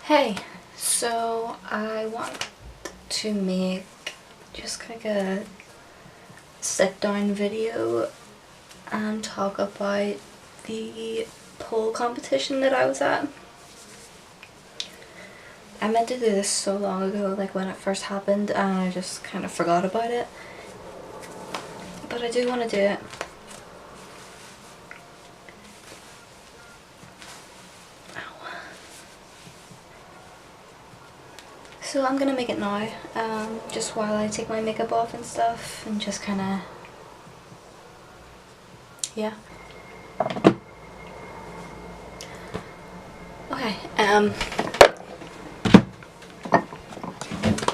Hey, so I want to make just like a sit down video and talk about the pole competition that I was at. I meant to do this so long ago, like when it first happened, and I just kind of forgot about it. But I do want to do it. So I'm gonna make it now, just while I take my makeup off and stuff, and just kinda, yeah. Okay, I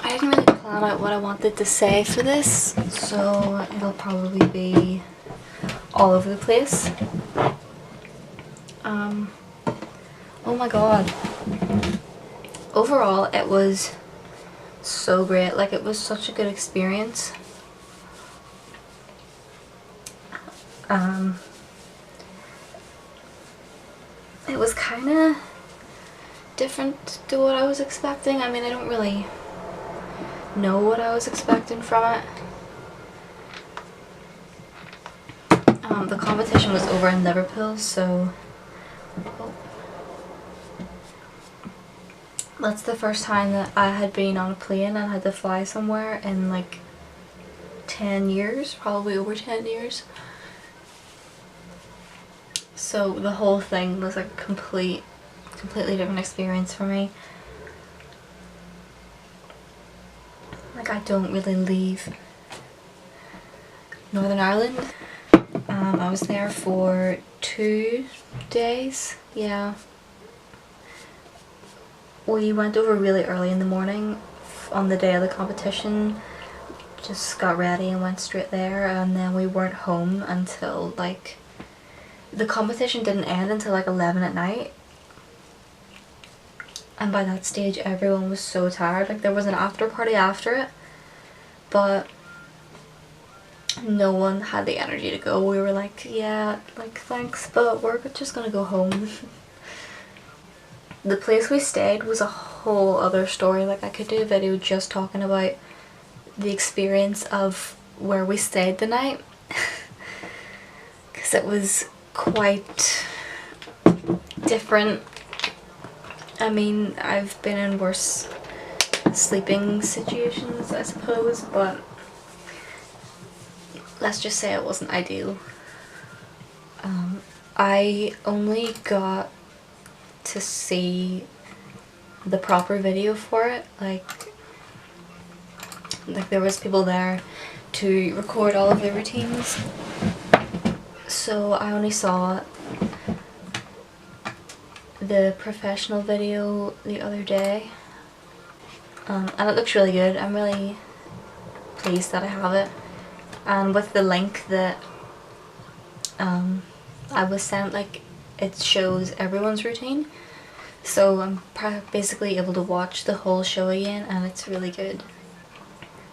didn't really plan out what I wanted to say for this, so it'll probably be all over the place. Oh my god. Overall, it was so great. Like, it was such a good experience. It was kind of different to what I was expecting. I mean, I don't really know what I was expecting from it. The competition was over in Liverpool, so that's the first time that I had been on a plane and had to fly somewhere in like 10 years, probably over 10 years. So the whole thing was like a completely different experience for me. Like, I don't really leave Northern Ireland. I was there for 2 days, yeah. We went over really early in the morning on the day of the competition, just got ready and went straight there, and then we weren't home until like, the competition didn't end until like 11 at night. And by that stage everyone was so tired. Like, there was an after party after it, but no one had the energy to go. We were like, yeah, like, thanks, but we're just gonna go home. The place we stayed was a whole other story. Like, I could do a video just talking about the experience of where we stayed the night, because it was quite different. I mean, I've been in worse sleeping situations, I suppose, but let's just say it wasn't ideal. I only got to see the proper video for it. Like there was people there to record all of the routines, so I only saw the professional video the other day, and it looks really good. I'm really pleased that I have it, and with the link that I was sent, like, it shows everyone's routine, so I'm basically able to watch the whole show again, and it's really good.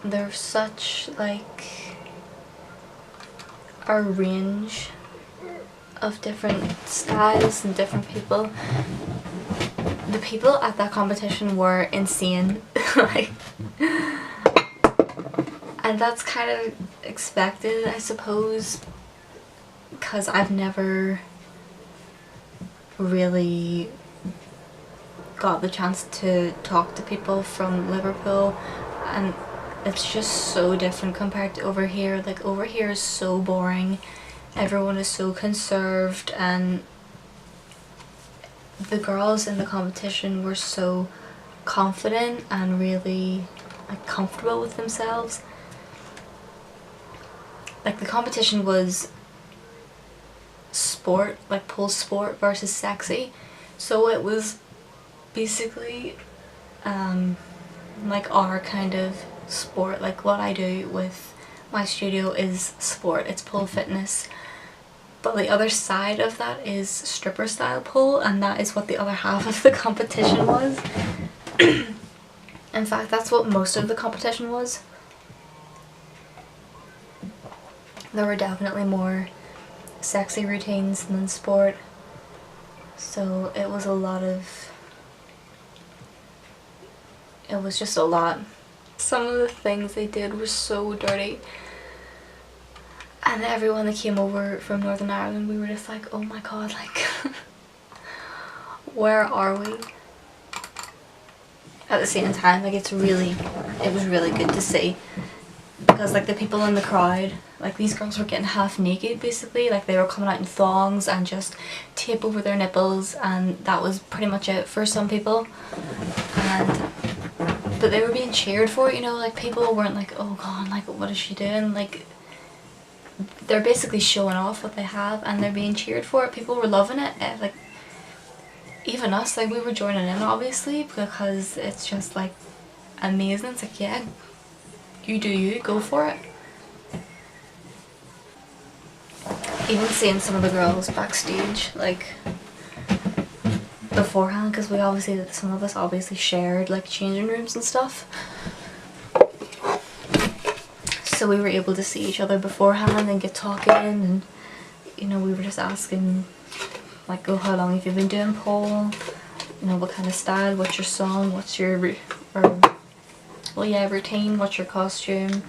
There's such like a range of different styles and different people. The people at that competition were insane. Like, and that's kind of expected, I suppose, because I've never really got the chance to talk to people from Liverpool, and it's just so different compared to over here. Like, over here is so boring, everyone is so conserved, and the girls in the competition were so confident and really like comfortable with themselves. Like, the competition was sport, like pole sport versus sexy, so it was basically like our kind of sport. Like, what I do with my studio is sport, it's pole fitness, but the other side of that is stripper style pole, and that is what the other half of the competition was. In fact, that's what most of the competition was. There were definitely more sexy routines than sport, so it was a lot of it was just a lot. Some of the things they did were so dirty. And everyone that came over from Northern Ireland, we were just like, oh my god, like, where are we? At the same time, like, it was really good to see. Because, like, the people in the crowd, like, these girls were getting half naked, basically. Like, they were coming out in thongs and just tape over their nipples, and that was pretty much it for some people. But they were being cheered for it, you know, like, people weren't like, oh god, like, what is she doing? Like, they're basically showing off what they have, and they're being cheered for it. People were loving it. Like, even us, like, we were joining in, obviously, because it's just, like, amazing. It's like, yeah, you do you, go for it. Even seeing some of the girls backstage, like, beforehand, because some of us obviously shared, like, changing rooms and stuff. So we were able to see each other beforehand and get talking, and, you know, we were just asking, like, oh, how long have you been doing pole? You know, what kind of style, what's your song, what's your, routine, what's your costume?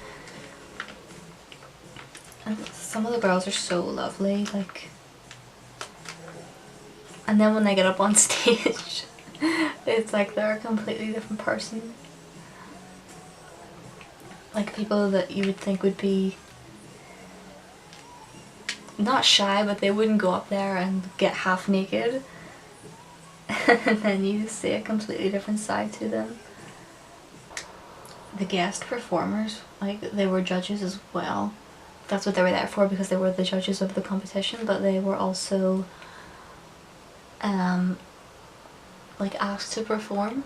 And some of the girls are so lovely, like, and then when they get up on stage, it's like they're a completely different person. Like, people that you would think would be not shy, but they wouldn't go up there and get half naked. And then you see a completely different side to them. The guest performers, like, they were judges as well. That's what they were there for, because they were the judges of the competition, but they were also like, asked to perform.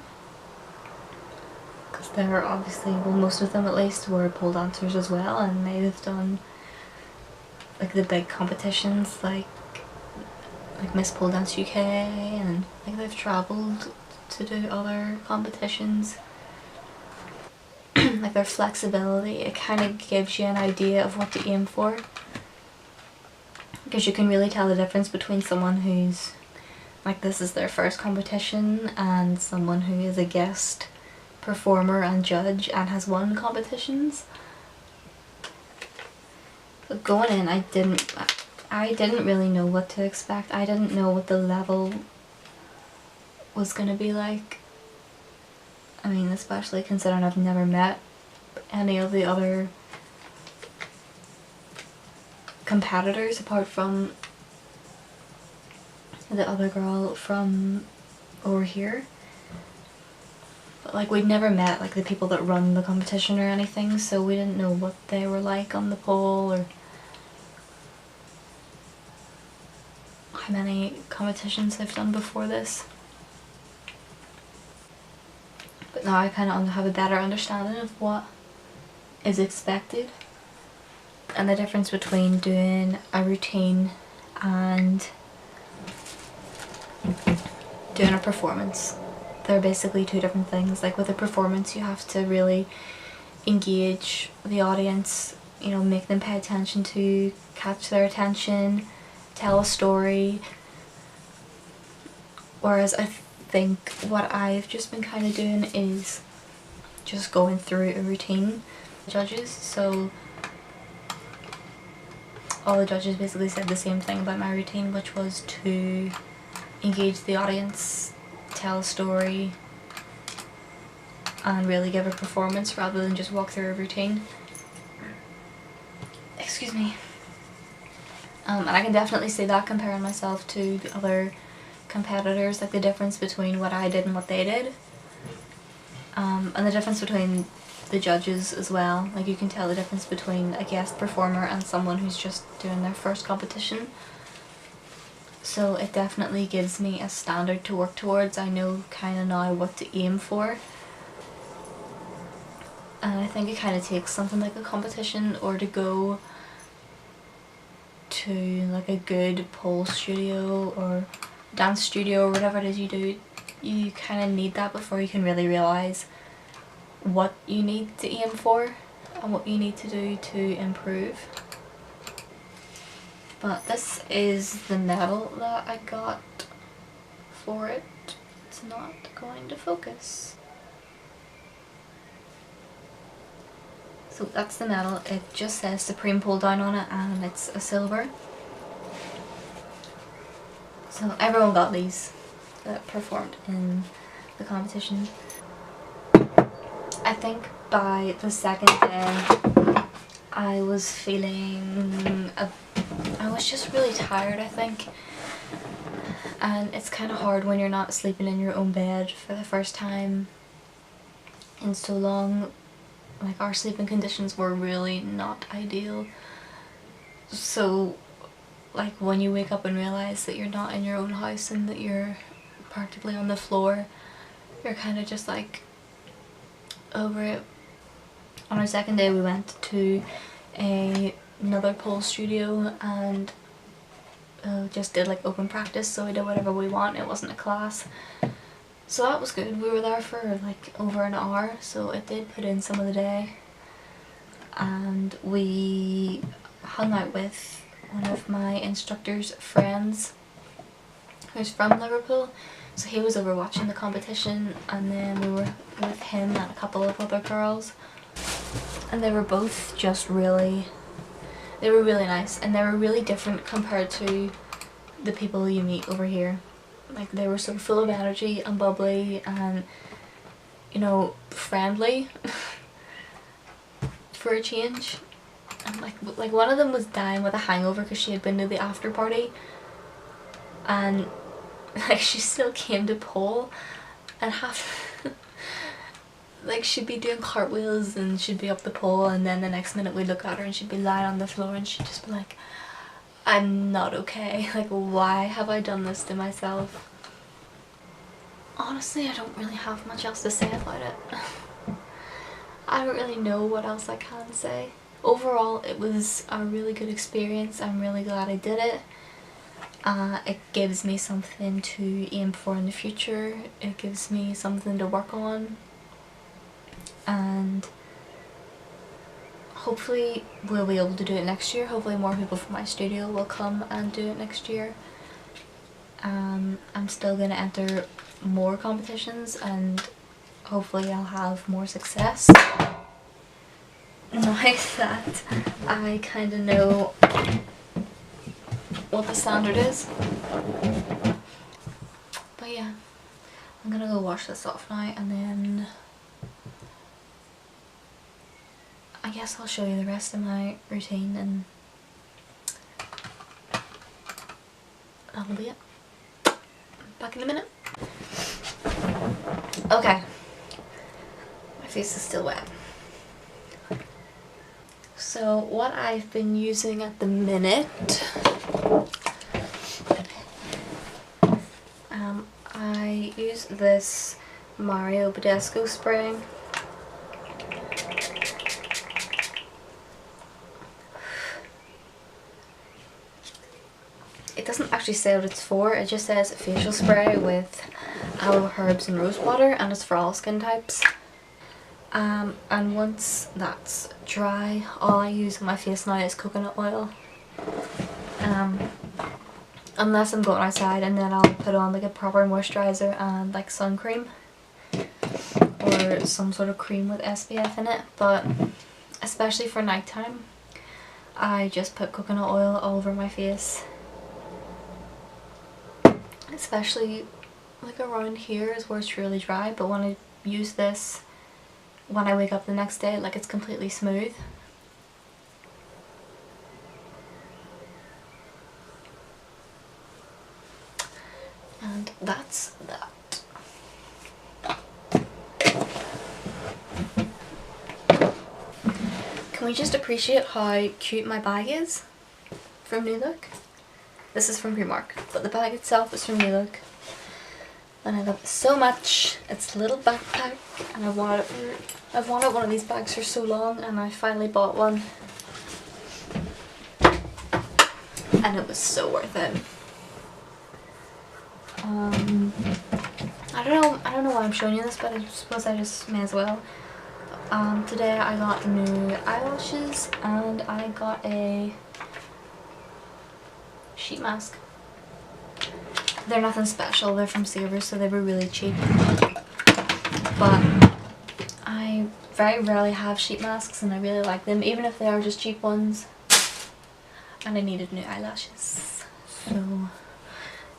Because they're obviously, well, most of them at least were pole dancers as well, and they've done, like, the big competitions, like Miss Pole Dance UK, and, like, they've travelled to do other competitions. Like, their flexibility, it kind of gives you an idea of what to aim for, because you can really tell the difference between someone who's, like, this is their first competition, and someone who is a guest performer and judge and has won competitions. But going in, I didn't really know what to expect. I didn't know what the level was gonna be like. I mean, especially considering I've never met any of the other competitors apart from the other girl from over here. But, like, we'd never met, like, the people that run the competition or anything, so we didn't know what they were like on the pole, or how many competitions they've done before this. But now I kind of have a better understanding of what is expected, and the difference between doing a routine and doing a performance. They're basically two different things. Like, with a performance, you have to really engage the audience, you know, make them pay attention to you, catch their attention, tell a story. Whereas I think what I've just been kind of doing is just going through a routine. Judges, so all the judges basically said the same thing about my routine, which was to engage the audience, tell a story, and really give a performance rather than just walk through a routine. Excuse me. And I can definitely see that comparing myself to the other competitors, like the difference between what I did and what they did. And the difference between the judges as well. Like, you can tell the difference between a guest performer and someone who's just doing their first competition. So it definitely gives me a standard to work towards. I know kind of now what to aim for. And I think it kind of takes something like a competition, or to go to, like, a good pole studio or dance studio or whatever it is you do. You kind of need that before you can really realise what you need to aim for and what you need to do to improve. But this is the medal that I got for it. It's not going to focus. So that's the medal. It just says Supreme pull down on it, and it's a silver. So everyone got these that performed in the competition. I think by the second day I was feeling I was just really tired, I think. And it's kind of hard when you're not sleeping in your own bed for the first time in so long. Like, our sleeping conditions were really not ideal. So, like, when you wake up and realize that you're not in your own house and that you're practically on the floor, you're kind of just like over it. On our second day we went to another pole studio and just did like open practice, so we did whatever we want. It wasn't a class. So that was good. We were there for like over an hour, so it did put in some of the day. And we hung out with one of my instructor's friends who's from Liverpool. So he was over watching the competition, and then we were with him and a couple of other girls. And they were both just really nice, and they were really different compared to the people you meet over here. Like, they were so full of energy and bubbly and, you know, friendly for a change. And like one of them was dying with a hangover because she had been to the after party, and like she still came to pole and like she'd be doing cartwheels and she'd be up the pole, and then the next minute we'd look at her and she'd be lying on the floor and she'd just be like, I'm not okay. Like, why have I done this to myself? Honestly, I don't really have much else to say about it. I don't really know what else I can say. Overall, it was a really good experience. I'm really glad I did it. It gives me something to aim for in the future. It gives me something to work on. And hopefully we'll be able to do it next year. Hopefully more people from my studio will come and do it next year. I'm still going to enter more competitions and hopefully I'll have more success. Now that I kind of know what the standard is. But yeah, I'm going to go wash this off now, and then I guess I'll show you the rest of my routine, and that'll be it. Back in a minute. Okay. My face is still wet. So what I've been using at the minute, I use this Mario Badescu spray. It doesn't actually say what it's for, it just says facial spray with aloe, herbs and rose water, and it's for all skin types. And once that's dry, all I use on my face now is coconut oil. Unless I'm going outside, and then I'll put on like a proper moisturizer and like sun cream or some sort of cream with SPF in it. But especially for nighttime, I just put coconut oil all over my face. Especially like around here is where it's really dry, but when I use this, when I wake up the next day, like, it's completely smooth. And that's that. Can we just appreciate how cute my bag is from New Look? This is from Primark, but the bag itself is from New Look. And I love it so much. It's a little backpack, and I've wanted one of these bags for so long, and I finally bought one. And it was so worth it. I don't know why I'm showing you this, but I suppose I just may as well. Today I got new eyelashes, and I got a sheet mask. They're nothing special, they're from Savers, so they were really cheap. But I very rarely have sheet masks and I really like them, even if they are just cheap ones. And I needed new eyelashes. So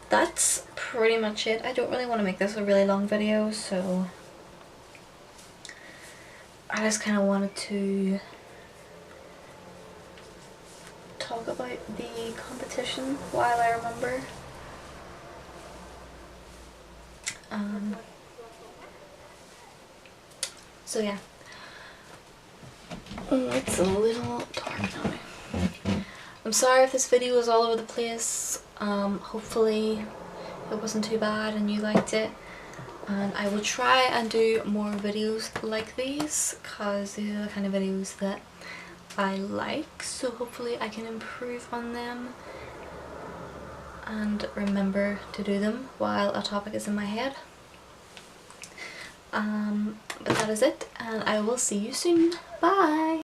that's pretty much it. I don't really want to make this a really long video, so I just kind of wanted to talk about the competition while I remember. So yeah. Oh, it's a little dark now. I'm sorry if this video was all over the place. Hopefully it wasn't too bad and you liked it. And I will try and do more videos like these because these are the kind of videos that I like. So hopefully I can improve on them and remember to do them while a topic is in my head. But that is it, and I will see you soon. Bye!